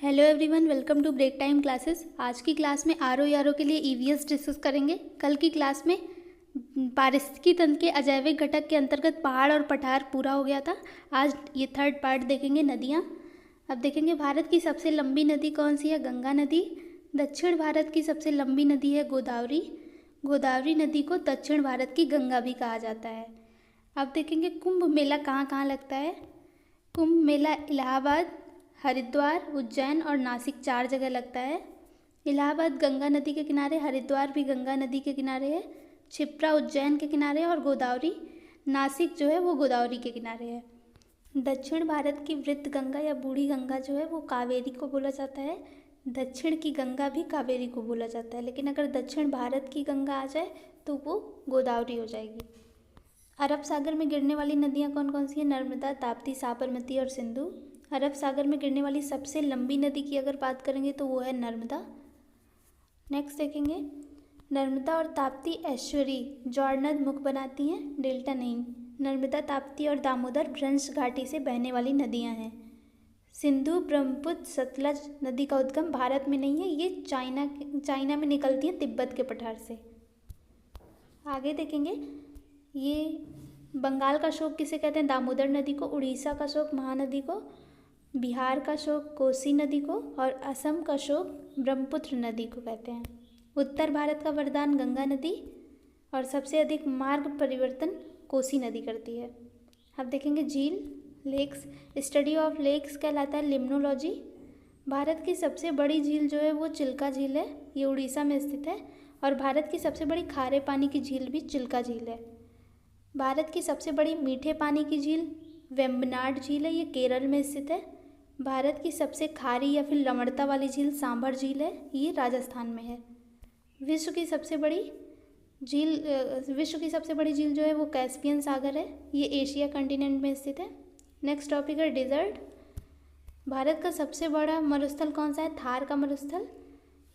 Hello everyone, welcome to break time classes. आज की class में आर ओ यारो के लिए ईवीएस डिस्कस करेंगे। कल की क्लास में पारिस्थितिकी तंत्र के अजैविक घटक के अंतर्गत पहाड़ और पठार पूरा हो गया था। आज ये थर्ड पार्ट देखेंगे, नदियाँ। अब देखेंगे भारत की सबसे लंबी नदी कौन सी है? गंगा नदी। दक्षिण भारत की सबसे लंबी नदी है गोदावरी। गोदावरी नदी को दक्षिण भारत की गंगा भी कहा जाता है। अब देखेंगे कुंभ मेला कहाँ कहाँ लगता है। कुंभ मेला इलाहाबाद, हरिद्वार, उज्जैन और नासिक 4 जगह लगता है। इलाहाबाद गंगा नदी के किनारे, हरिद्वार भी गंगा नदी के किनारे है, क्षिप्रा उज्जैन के किनारे और गोदावरी नासिक जो है वो गोदावरी के किनारे है। दक्षिण भारत की वृद्ध गंगा या बूढ़ी गंगा जो है वो कावेरी को बोला जाता है। दक्षिण की गंगा भी कावेरी को बोला जाता है, लेकिन अगर दक्षिण भारत की गंगा आ जाए तो वो गोदावरी हो जाएगी। अरब सागर में गिरने वाली नदियाँ कौन कौन सी हैं? नर्मदा, ताप्ती, साबरमती और सिंधु। अरब सागर में गिरने वाली सबसे लंबी नदी की अगर बात करेंगे तो वो है नर्मदा। नेक्स्ट देखेंगे, नर्मदा और ताप्ती एस्चुरी जॉर्डनद मुख बनाती हैं, डेल्टा नहीं। नर्मदा, ताप्ती और दामोदर भ्रंश घाटी से बहने वाली नदियां हैं। सिंधु, ब्रह्मपुत्र, सतलज नदी का उद्गम भारत में नहीं है, ये चाइना में निकलती है, तिब्बत के पठार से। आगे देखेंगे, ये बंगाल का शोक किसे कहते हैं? दामोदर नदी को। उड़ीसा का शोक महानदी को, बिहार का शोक कोसी नदी को और असम का शोक ब्रह्मपुत्र नदी को कहते हैं। उत्तर भारत का वरदान गंगा नदी और सबसे अधिक मार्ग परिवर्तन कोसी नदी करती है। अब देखेंगे झील, लेक्स। स्टडी ऑफ लेक्स कहलाता है लिम्नोलॉजी। भारत की सबसे बड़ी झील जो है वो चिल्का झील है, ये उड़ीसा में स्थित है। और भारत की सबसे बड़ी खारे पानी की झील भी चिल्का झील है। भारत की सबसे बड़ी मीठे पानी की झील वेम्बनाड झील है, ये केरल में स्थित है। भारत की सबसे खारी या फिर लवणता वाली झील सांभर झील है, ये राजस्थान में है। विश्व की सबसे बड़ी झील जो है वो कैस्पियन सागर है, ये एशिया कंटिनेंट में स्थित है। नेक्स्ट टॉपिक है डिजर्ट। भारत का सबसे बड़ा मरुस्थल कौन सा है? थार का मरुस्थल।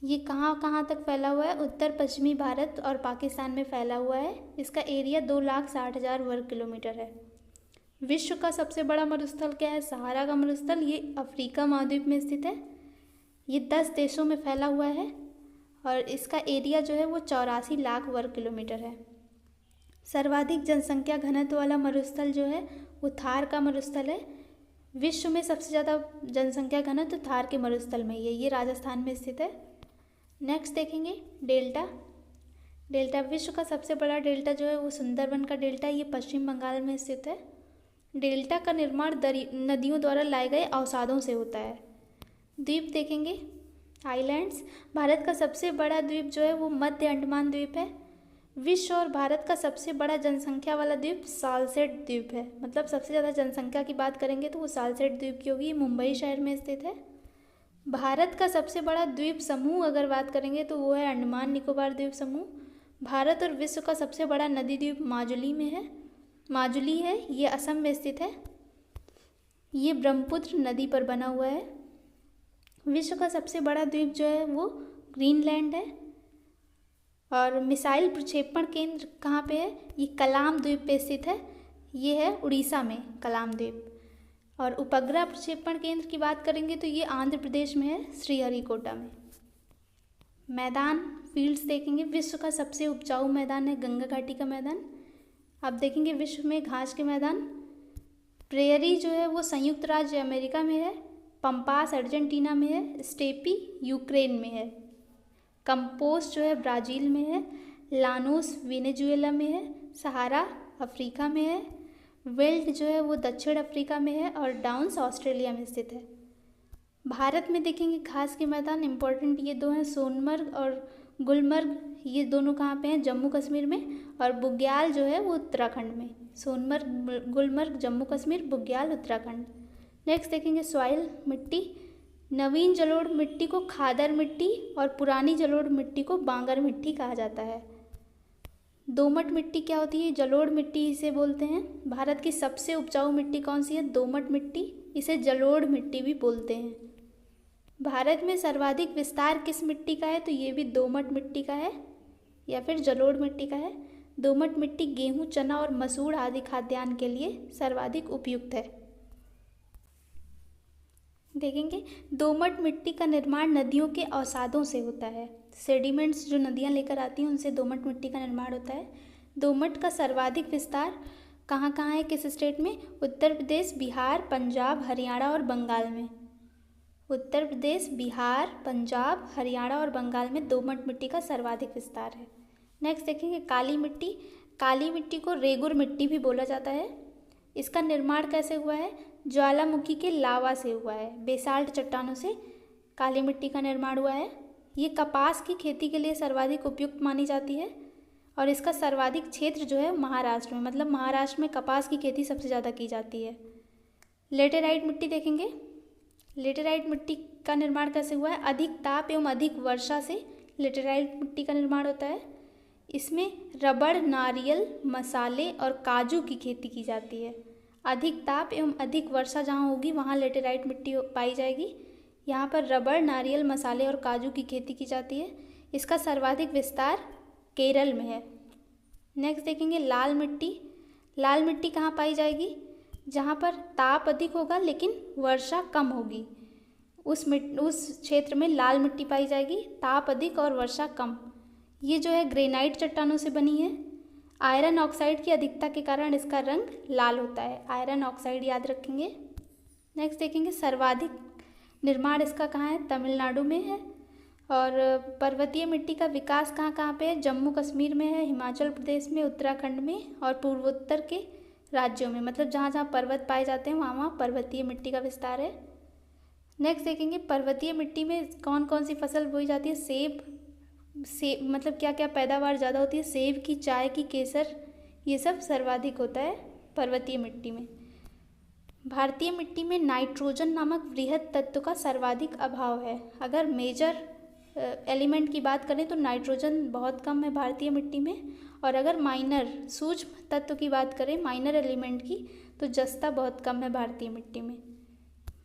ये कहाँ कहाँ तक फैला हुआ है? उत्तर पश्चिमी भारत और पाकिस्तान में फैला हुआ है। इसका एरिया 2,60,000 वर्ग किलोमीटर है। विश्व का सबसे बड़ा मरुस्थल क्या है? सहारा का मरुस्थल, ये अफ्रीका महाद्वीप में स्थित है। ये 10 देशों में फैला हुआ है और इसका एरिया जो है वो 84 लाख वर्ग किलोमीटर है। सर्वाधिक जनसंख्या घनत्व वाला मरुस्थल जो है वो थार का मरुस्थल है। विश्व में सबसे ज़्यादा जनसंख्या घनत्व थार के मरुस्थल में ही है, ये राजस्थान में स्थित है। नेक्स्ट देखेंगे डेल्टा। विश्व का सबसे बड़ा डेल्टा जो है वो सुंदरबन का डेल्टा, ये पश्चिम बंगाल में स्थित है। डेल्टा का निर्माण नदियों द्वारा लाए गए अवसादों से होता है। द्वीप देखेंगे, आइलैंड्स। भारत का सबसे बड़ा द्वीप जो है वो मध्य अंडमान द्वीप है। विश्व और भारत का सबसे बड़ा जनसंख्या वाला द्वीप सालसेट द्वीप है, मतलब सबसे ज़्यादा जनसंख्या की बात करेंगे तो वो सालसेट द्वीप की होगी, मुंबई शहर में स्थित है। भारत का सबसे बड़ा द्वीप समूह अगर बात करेंगे तो वो है अंडमान निकोबार द्वीप समूह। भारत और विश्व का सबसे बड़ा नदी द्वीप माजुली है, ये असम में स्थित है। ये ब्रह्मपुत्र नदी पर बना हुआ है। विश्व का सबसे बड़ा द्वीप जो है वो ग्रीनलैंड है। और मिसाइल प्रक्षेपण केंद्र कहाँ पे है? ये कलाम द्वीप पे स्थित है, ये है उड़ीसा में कलाम द्वीप। और उपग्रह प्रक्षेपण केंद्र की बात करेंगे तो ये आंध्र प्रदेश में है, श्रीहरिकोटा में। मैदान, फील्ड्स देखेंगे। विश्व का सबसे उपजाऊ मैदान है गंगा घाटी का मैदान। अब देखेंगे विश्व में घास के मैदान। प्रेयरी जो है वो संयुक्त राज्य अमेरिका में है, पंपास अर्जेंटीना में है, स्टेपी यूक्रेन में है, कंपोस्ट जो है ब्राज़ील में है, लानूस वेनेजुएला में है, सहारा अफ्रीका में है, वेल्ट जो है वो दक्षिण अफ्रीका में है और डाउन्स ऑस्ट्रेलिया में स्थित है। भारत में देखेंगे घास के मैदान इंपॉर्टेंट ये दो हैं, सोनमर्ग और गुलमर्ग, ये दोनों कहाँ पे हैं? जम्मू कश्मीर में। और बुग्याल जो है वो उत्तराखंड में। सोनमर्ग, गुलमर्ग जम्मू कश्मीर, बुग्याल उत्तराखंड। नेक्स्ट देखेंगे सॉइल, मिट्टी। नवीन जलोढ़ मिट्टी को खादर मिट्टी और पुरानी जलोढ़ मिट्टी को बांगर मिट्टी कहा जाता है। दोमट मिट्टी क्या होती है? जलोढ़ मिट्टी इसे बोलते हैं। भारत की सबसे उपजाऊ मिट्टी कौन सी है? दोमट मिट्टी, इसे जलोढ़ मिट्टी भी बोलते हैं। भारत में सर्वाधिक विस्तार किस मिट्टी का है? तो ये भी दोमट मिट्टी का है या फिर जलोढ़ मिट्टी का है। दोमट मिट्टी गेहूं, चना और मसूर आदि खाद्यान्न के लिए सर्वाधिक उपयुक्त है। देखेंगे दोमट मिट्टी का निर्माण नदियों के अवसादों से होता है। सेडिमेंट्स जो नदियाँ लेकर आती हैं उनसे दोमट मिट्टी का निर्माण होता है। दोमट का सर्वाधिक विस्तार कहाँ कहाँ है, किस स्टेट में? उत्तर प्रदेश, बिहार, पंजाब, हरियाणा और बंगाल में। उत्तर प्रदेश, बिहार, पंजाब, हरियाणा और बंगाल में दोमट मिट्टी का सर्वाधिक विस्तार है। नेक्स्ट देखेंगे काली मिट्टी। काली मिट्टी को रेगुर मिट्टी भी बोला जाता है। इसका निर्माण कैसे हुआ है? ज्वालामुखी के लावा से हुआ है। बेसाल्ट चट्टानों से काली मिट्टी का निर्माण हुआ है। ये कपास की खेती के लिए सर्वाधिक उपयुक्त मानी जाती है और इसका सर्वाधिक क्षेत्र जो है महाराष्ट्र में, मतलब महाराष्ट्र में कपास की खेती सबसे ज़्यादा की जाती है। लेटेराइट मिट्टी देखेंगे। लेटेराइट मिट्टी का निर्माण कैसे हुआ है? अधिक ताप एवं अधिक वर्षा से लेटेराइट मिट्टी का निर्माण होता है। इसमें रबड़, नारियल, मसाले और काजू की खेती की जाती है। अधिक ताप एवं अधिक वर्षा जहाँ होगी वहाँ लेटेराइट मिट्टी पाई जाएगी। यहाँ पर रबड़, नारियल, मसाले और काजू की खेती की जाती है। इसका सर्वाधिक विस्तार केरल में है। नेक्स्ट देखेंगे लाल मिट्टी। लाल मिट्टी कहाँ पाई जाएगी? जहाँ पर ताप अधिक होगा लेकिन वर्षा कम होगी, उस क्षेत्र में लाल मिट्टी पाई जाएगी। ताप अधिक और वर्षा कम। ये जो है ग्रेनाइट चट्टानों से बनी है। आयरन ऑक्साइड की अधिकता के कारण इसका रंग लाल होता है। आयरन ऑक्साइड याद रखेंगे। नेक्स्ट देखेंगे सर्वाधिक निर्माण इसका कहाँ है? तमिलनाडु में है। और पर्वतीय मिट्टी का विकास कहाँ कहाँ पे है? जम्मू कश्मीर में है, हिमाचल प्रदेश में, उत्तराखंड में और पूर्वोत्तर के राज्यों में, मतलब जहाँ जहाँ पर्वत पाए जाते हैं वहाँ वहाँ पर्वतीय मिट्टी का विस्तार है। नेक्स्ट देखेंगे पर्वतीय मिट्टी में कौन कौन सी फसल बोई जाती है? सेब मतलब क्या क्या पैदावार ज़्यादा होती है? सेब की, चाय की, केसर, ये सब सर्वाधिक होता है पर्वतीय मिट्टी में। भारतीय मिट्टी में नाइट्रोजन नामक वृहद तत्व का सर्वाधिक अभाव है। अगर मेजर एलिमेंट की बात करें तो नाइट्रोजन बहुत कम है भारतीय मिट्टी में, और अगर माइनर सूक्ष्म तत्व की बात करें, माइनर एलिमेंट की, तो जस्ता बहुत कम है भारतीय मिट्टी में।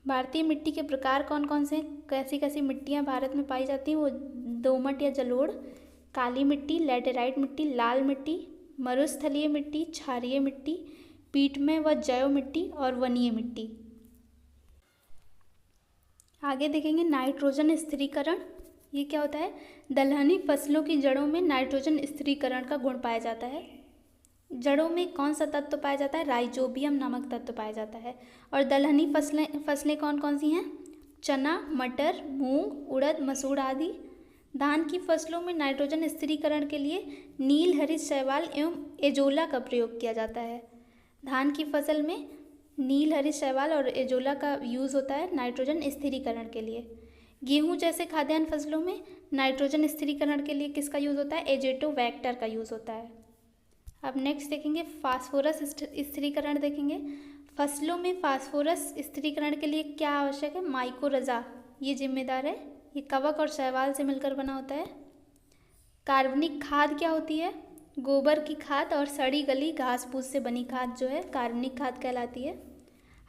भारतीय मिट्टी के प्रकार कौन कौन से हैं? कैसी कैसी मिट्टियाँ भारत में पाई जाती हैं? वो दोमट या जलोढ़, काली मिट्टी, लैटेराइट मिट्टी, लाल मिट्टी, मरुस्थलीय मिट्टी, क्षारीय मिट्टी, पीठमय व जैव मिट्टी और वनीय मिट्टी। आगे देखेंगे नाइट्रोजन स्थिरीकरण। ये क्या होता है? दलहनी फसलों की जड़ों में नाइट्रोजन स्थिरीकरण का गुण पाया जाता है। जड़ों में कौन सा तत्व पाया जाता है? राइजोबियम नामक तत्व पाया जाता है। और दलहनी फसलें कौन कौन सी हैं? चना, मटर, मूंग, उड़द, मसूर आदि। धान की फसलों में नाइट्रोजन स्थिरीकरण के लिए नील हरित शैवाल एवं एजोला का प्रयोग किया जाता है। धान की फसल में नील हरित शैवाल और एजोला का यूज़ होता है नाइट्रोजन स्थिरीकरण के लिए। गेहूं जैसे खाद्यान्न फसलों में नाइट्रोजन स्थिरीकरण के लिए किसका यूज़ होता है? एजेटोबैक्टर का यूज़ होता है। अब नेक्स्ट देखेंगे फास्फोरस स्थिरीकरण देखेंगे। फसलों में फास्फोरस स्थिरीकरण के लिए क्या आवश्यक है? माइकोरजा ये जिम्मेदार है। ये कवक और शैवाल से मिलकर बना होता है। कार्बनिक खाद क्या होती है? गोबर की खाद और सड़ी गली घास फूस से बनी खाद जो है कार्बनिक खाद कहलाती है।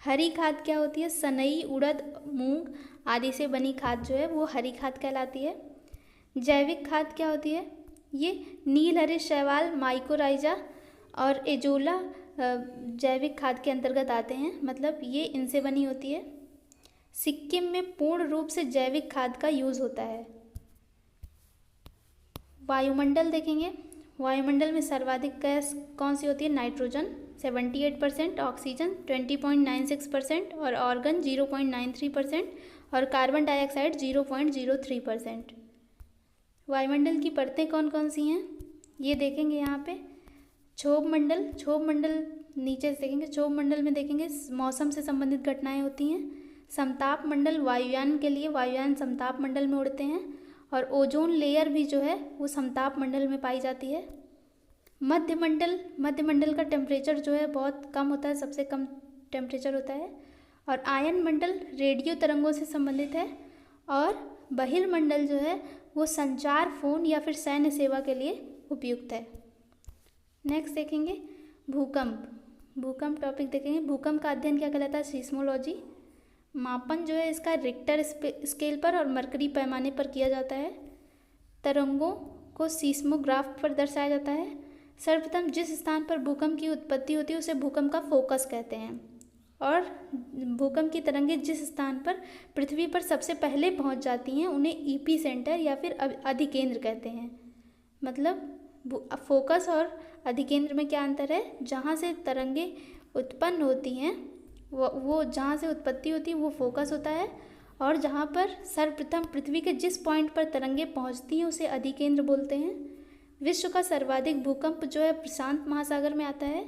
हरी खाद क्या होती है? सनई, उड़द, मूंग आदि से बनी खाद जो है वो हरी खाद कहलाती है। जैविक खाद क्या होती है? ये नील हरित शैवाल, माइकोराइजा और एजोला जैविक खाद के अंतर्गत आते हैं, मतलब ये इनसे बनी होती है। सिक्किम में पूर्ण रूप से जैविक खाद का यूज़ होता है। वायुमंडल देखेंगे। वायुमंडल में सर्वाधिक गैस कौन सी होती है? नाइट्रोजन 78%, ऑक्सीजन 20.96% और ऑर्गन 0.93% और कार्बन डाइऑक्साइड 0.03%। वायुमंडल की परतें कौन कौन सी हैं? ये देखेंगे यहाँ पे। क्षोभ मंडल नीचे से देखेंगे। क्षोभ मंडल में देखेंगे मौसम से संबंधित घटनाएं होती हैं। समताप मंडल वायुयान के लिए, वायुयान समताप मंडल में उड़ते हैं। और ओजोन लेयर भी जो है वो समताप मंडल में पाई जाती है। मध्य मंडल का टेम्परेचर जो है बहुत कम होता है, सबसे कम टेम्परेचर होता है। और आयन मंडल रेडियो तरंगों से संबंधित है। और बहिर्मंडल जो है वो संचार, फोन या फिर सैन्य सेवा के लिए उपयुक्त है। नेक्स्ट देखेंगे भूकंप टॉपिक देखेंगे। भूकंप का अध्ययन क्या कहलाता है? सीस्मोलॉजी। मापन जो है इसका रिक्टर स्केल पर और मरकरी पैमाने पर किया जाता है। तरंगों को सीस्मोग्राफ पर दर्शाया जाता है। सर्वप्रथम जिस स्थान पर भूकंप की उत्पत्ति होती है उसे भूकंप का फोकस कहते हैं। और भूकंप की तरंगें जिस स्थान पर पृथ्वी पर सबसे पहले पहुंच जाती हैं उन्हें ईपी सेंटर या फिर अधिकेंद्र कहते हैं। मतलब फोकस और अधिकेंद्र में क्या अंतर है? जहाँ से तरंगें उत्पन्न होती हैं वो जहाँ से उत्पत्ति होती है वो फोकस होता है, और जहाँ पर सर्वप्रथम पृथ्वी के जिस पॉइंट पर तरंगें पहुँचती हैं उसे अधिकेंद्र बोलते हैं। विश्व का सर्वाधिक भूकंप जो है प्रशांत महासागर में आता है।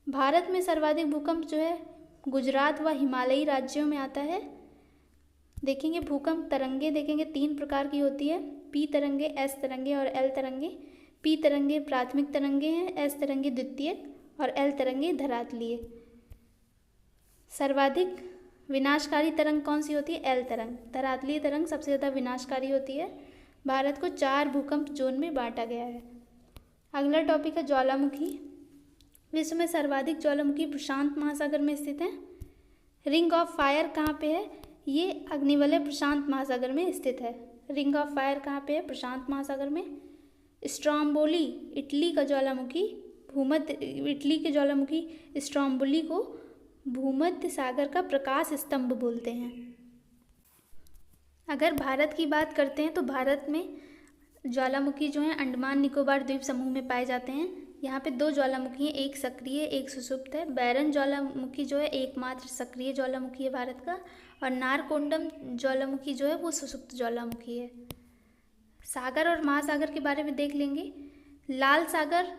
भारत में सर्वाधिक भूकंप जो है गुजरात व हिमालयी राज्यों में आता है। देखेंगे भूकंप तरंगें देखेंगे 3 प्रकार की होती है, पी तरंगे, एस तरंगे और एल तरंगे। पी तरंगे प्राथमिक तरंगे हैं, एस तरंगे द्वितीयक और एल तरंगे धरातलीय। सर्वाधिक विनाशकारी तरंग कौन सी होती है? एल तरंग। धरातलीय तरंग सबसे ज़्यादा विनाशकारी होती है। भारत को 4 भूकंप जोन में बांटा गया है। अगला टॉपिक है ज्वालामुखी। विश्व में सर्वाधिक ज्वालामुखी प्रशांत महासागर में स्थित है। रिंग ऑफ फायर कहाँ पे है? ये अग्निवलय प्रशांत महासागर में स्थित है। रिंग ऑफ फायर कहाँ पे है? प्रशांत महासागर में। स्ट्रोम्बोली इटली का ज्वालामुखी इटली के ज्वालामुखी स्ट्रोम्बोली को भूमध्य सागर का प्रकाश स्तंभ बोलते हैं। अगर भारत की बात करते हैं तो भारत में ज्वालामुखी जो हैं अंडमान निकोबार द्वीप समूह में पाए जाते हैं। यहाँ पे 2 ज्वालामुखी हैं, एक सक्रिय एक सुषुप्त है। बैरन ज्वालामुखी जो है एकमात्र सक्रिय ज्वालामुखी है भारत का, और नारकोंडम ज्वालामुखी जो है वो सुषुप्त ज्वालामुखी है। सागर और महासागर के बारे में देख लेंगे। लाल सागर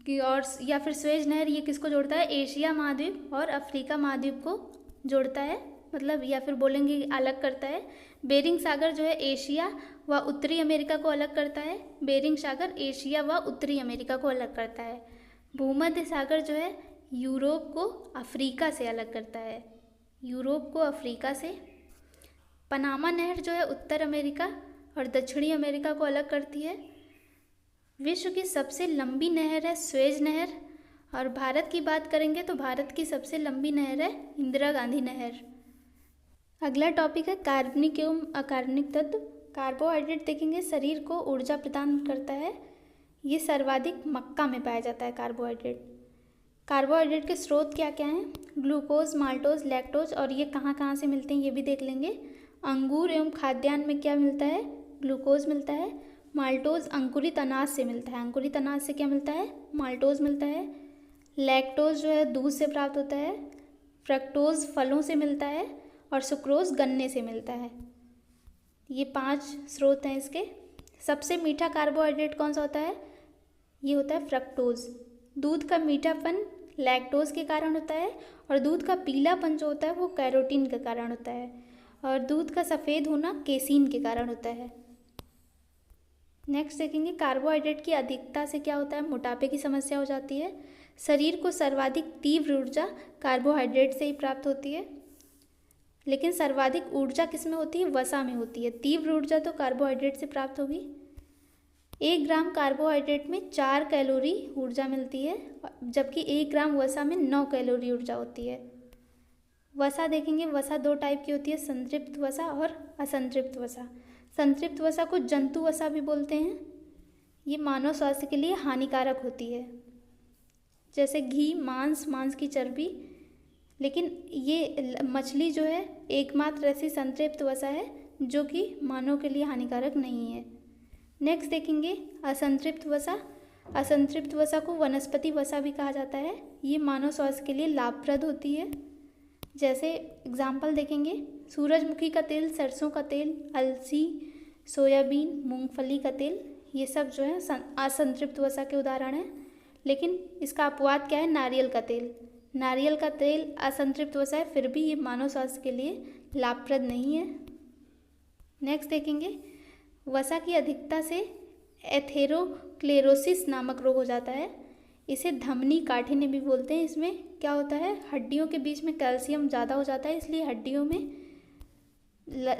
की और या फिर स्वेज नहर ये किसको जोड़ता है? एशिया महाद्वीप और अफ्रीका महाद्वीप को जोड़ता है, मतलब या फिर बोलेंगे अलग करता है। बेरिंग सागर जो है एशिया व उत्तरी अमेरिका को अलग करता है। बेरिंग सागर एशिया व उत्तरी अमेरिका को अलग करता है। भूमध्य सागर जो है यूरोप को अफ्रीका से अलग करता है, यूरोप को अफ्रीका से। पनामा नहर जो है उत्तर अमेरिका और दक्षिणी अमेरिका को अलग करती है। विश्व की सबसे लंबी नहर है स्वेज नहर, और भारत की बात करेंगे तो भारत की सबसे लंबी नहर है इंदिरा गांधी नहर। अगला टॉपिक है कार्बनिक एवं अकार्बनिक तत्व। कार्बोहाइड्रेट देखेंगे शरीर को ऊर्जा प्रदान करता है। ये सर्वाधिक मक्का में पाया जाता है कार्बोहाइड्रेट। कार्बोहाइड्रेट के स्रोत क्या क्या हैं? ग्लूकोज, माल्टोज, लैक्टोज, और ये कहाँ कहाँ से मिलते हैं ये भी देख लेंगे। अंगूर एवं खाद्यान्न में क्या मिलता है? ग्लूकोज मिलता है। माल्टोज अंकुरित अनाज से मिलता है, अंकुरित अनाज से क्या मिलता है? माल्टोज मिलता है। लैक्टोज जो है दूध से प्राप्त होता है। फ्रक्टोज फलों से मिलता है, और सुक्रोज गन्ने से मिलता है। ये 5 स्रोत हैं इसके। सबसे मीठा कार्बोहाइड्रेट कौन सा होता है? ये होता है फ्रक्टोज। दूध का मीठापन लैक्टोज के कारण होता है, और दूध का पीलापन जो होता है वो कैरोटीन के कारण होता है, और दूध का सफ़ेद होना केसीन के कारण होता है। नेक्स्ट देखेंगे कार्बोहाइड्रेट की अधिकता से क्या होता है? मोटापे की समस्या हो जाती है। शरीर को सर्वाधिक तीव्र ऊर्जा कार्बोहाइड्रेट से ही प्राप्त होती है, लेकिन सर्वाधिक ऊर्जा किस में होती है? वसा में होती है। तीव्र ऊर्जा तो कार्बोहाइड्रेट से प्राप्त होगी। 1 ग्राम कार्बोहाइड्रेट में 4 कैलोरी ऊर्जा मिलती है, जबकि 1 ग्राम वसा में 9 कैलोरी ऊर्जा होती है। वसा देखेंगे, वसा 2 टाइप की होती है, संतृप्त वसा और असंतृप्त वसा। संतृप्त वसा को जंतु वसा भी बोलते हैं। ये मानव स्वास्थ्य के लिए हानिकारक होती है, जैसे घी, मांस की चर्बी। लेकिन ये मछली जो है एकमात्र ऐसी संतृप्त वसा है जो कि मानव के लिए हानिकारक नहीं है। नेक्स्ट देखेंगे असंतृप्त वसा। असंतृप्त वसा को वनस्पति वसा भी कहा जाता है। ये मानव स्वास्थ्य के लिए लाभप्रद होती है। जैसे एग्जाम्पल देखेंगे सूरजमुखी का तेल, सरसों का तेल, अलसी, सोयाबीन, मूंगफली का तेल, ये सब जो है असंतृप्त वसा के उदाहरण हैं। लेकिन इसका अपवाद क्या है? नारियल का तेल। नारियल का तेल असंतृप्त वसा है, फिर भी ये मानव स्वास्थ्य के लिए लाभप्रद नहीं है। नेक्स्ट देखेंगे वसा की अधिकता से एथेरोक्लेरोसिस नामक रोग हो जाता है। इसे धमनी काठिन्य भी बोलते हैं। इसमें क्या होता है? हड्डियों के बीच में कैल्शियम ज़्यादा हो जाता है, इसलिए हड्डियों में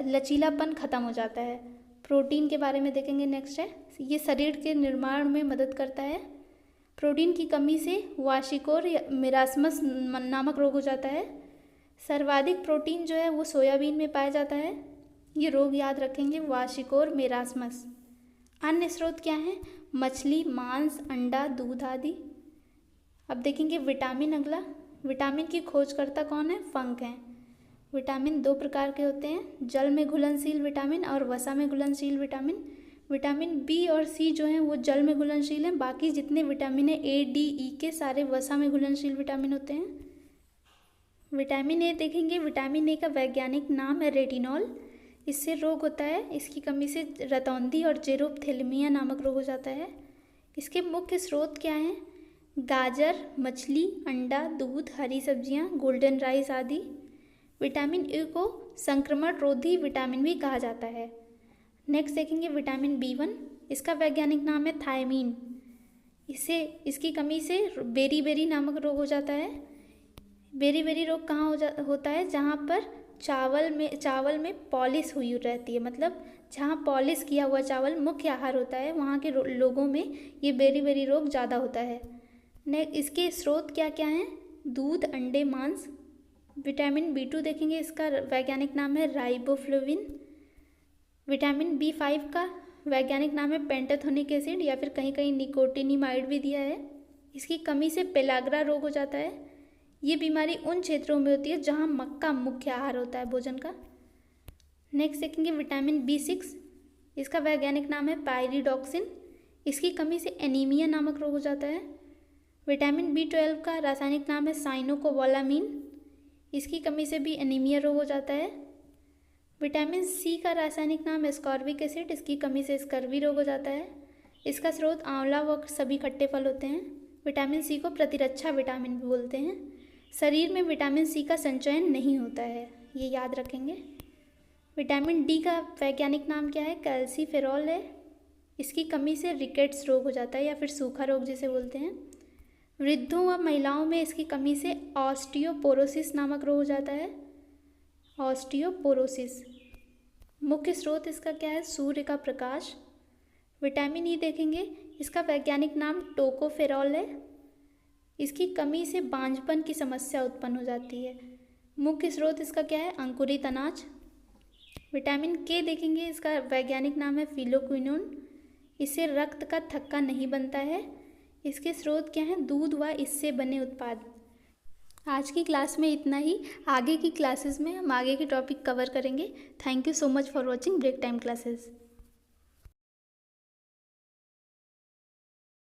लचीलापन खत्म हो जाता है। प्रोटीन के बारे में देखेंगे। नेक्स्ट है ये शरीर के निर्माण में मदद करता है। प्रोटीन की कमी से वाशिकोर या मेरास्मस नामक रोग हो जाता है। सर्वाधिक प्रोटीन जो है वो सोयाबीन में पाया जाता है। ये रोग याद रखेंगे, वाशिकोर, मेरास्मस। अन्य स्रोत क्या हैं? मछली, मांस, अंडा, दूध आदि। अब देखेंगे विटामिन। अगला विटामिन की खोजकर्ता कौन है? फंक हैं। विटामिन 2 प्रकार के होते हैं, जल में घुलनशील विटामिन और वसा में घुलनशील विटामिन। विटामिन बी और सी जो हैं वो जल में घुलनशील हैं, बाकी जितने विटामिन है ए, डी, ई के सारे वसा में घुलनशील विटामिन होते हैं। विटामिन ए देखेंगे, विटामिन ए का वैज्ञानिक नाम है रेटिनॉल। इससे रोग होता है, इसकी कमी से रतौंधी और जेरोप्थेल्मिया नामक रोग हो जाता है। इसके मुख्य स्रोत क्या हैं? गाजर, मछली, अंडा, दूध, हरी सब्जियां, गोल्डन राइस आदि। विटामिन ए को संक्रमण रोधी विटामिन भी कहा जाता है। नेक्स्ट देखेंगे विटामिन B1, इसका वैज्ञानिक नाम है थायमीन। इसकी कमी से बेरी नामक रोग हो जाता है। बेरी रोग कहाँ होता है? जहाँ पर चावल में पॉलिश हुई रहती है, मतलब जहाँ पॉलिश किया हुआ चावल मुख्य आहार होता है, वहाँ के लोगों में ये बेरी रोग ज़्यादा होता है। इसके स्रोत क्या क्या हैं? दूध, अंडे, मांस। विटामिन B2 देखेंगे, इसका वैज्ञानिक नाम है राइबोफ्लेविन। विटामिन B5 का वैज्ञानिक नाम है पेंटाथोनिक एसिड, या फिर कहीं कहीं निकोटिनिमाइड भी दिया है। इसकी कमी से पेलाग्रा रोग हो जाता है। ये बीमारी उन क्षेत्रों में होती है जहाँ मक्का मुख्य आहार होता है भोजन का। नेक्स्ट देखेंगे विटामिन B6, इसका वैज्ञानिक नाम है पायरिडॉक्सिन। इसकी कमी से एनीमिया नामक रोग हो जाता है। विटामिन B12 का रासायनिक नाम है साइनोकोबालामीन। इसकी कमी से भी एनीमिया रोग हो जाता है। विटामिन C का रासायनिक नाम है स्कॉर्बिक एसिड। इसकी कमी से स्कर्वी रोग हो जाता है। इसका स्रोत आंवला व सभी खट्टे फल होते हैं। विटामिन C को प्रतिरक्षा विटामिन भी बोलते हैं। शरीर में विटामिन C का संचयन नहीं होता है, ये याद रखेंगे। विटामिन D का वैज्ञानिक नाम क्या है? कैल्सीफेरॉल है। इसकी कमी से रिकेट्स रोग हो जाता है, या फिर सूखा रोग जिसे बोलते हैं। वृद्धों व महिलाओं में इसकी कमी से ऑस्टियोपोरोसिस नामक रोग हो जाता है। ऑस्टियोपोरोसिस। मुख्य स्रोत इसका क्या है? सूर्य का प्रकाश। विटामिन E देखेंगे, इसका वैज्ञानिक नाम टोकोफेरॉल है। इसकी कमी से बांझपन की समस्या उत्पन्न हो जाती है। मुख्य स्रोत इसका क्या है? अंकुरित अनाज। विटामिन K देखेंगे, इसका वैज्ञानिक नाम है फिलोक्विनोन। इससे रक्त का थक्का नहीं बनता है। इसके स्रोत क्या हैं? दूध व इससे बने उत्पाद। आज की क्लास में इतना ही। आगे की क्लासेस में हम आगे के टॉपिक कवर करेंगे। Thank you so much for watching break time classes.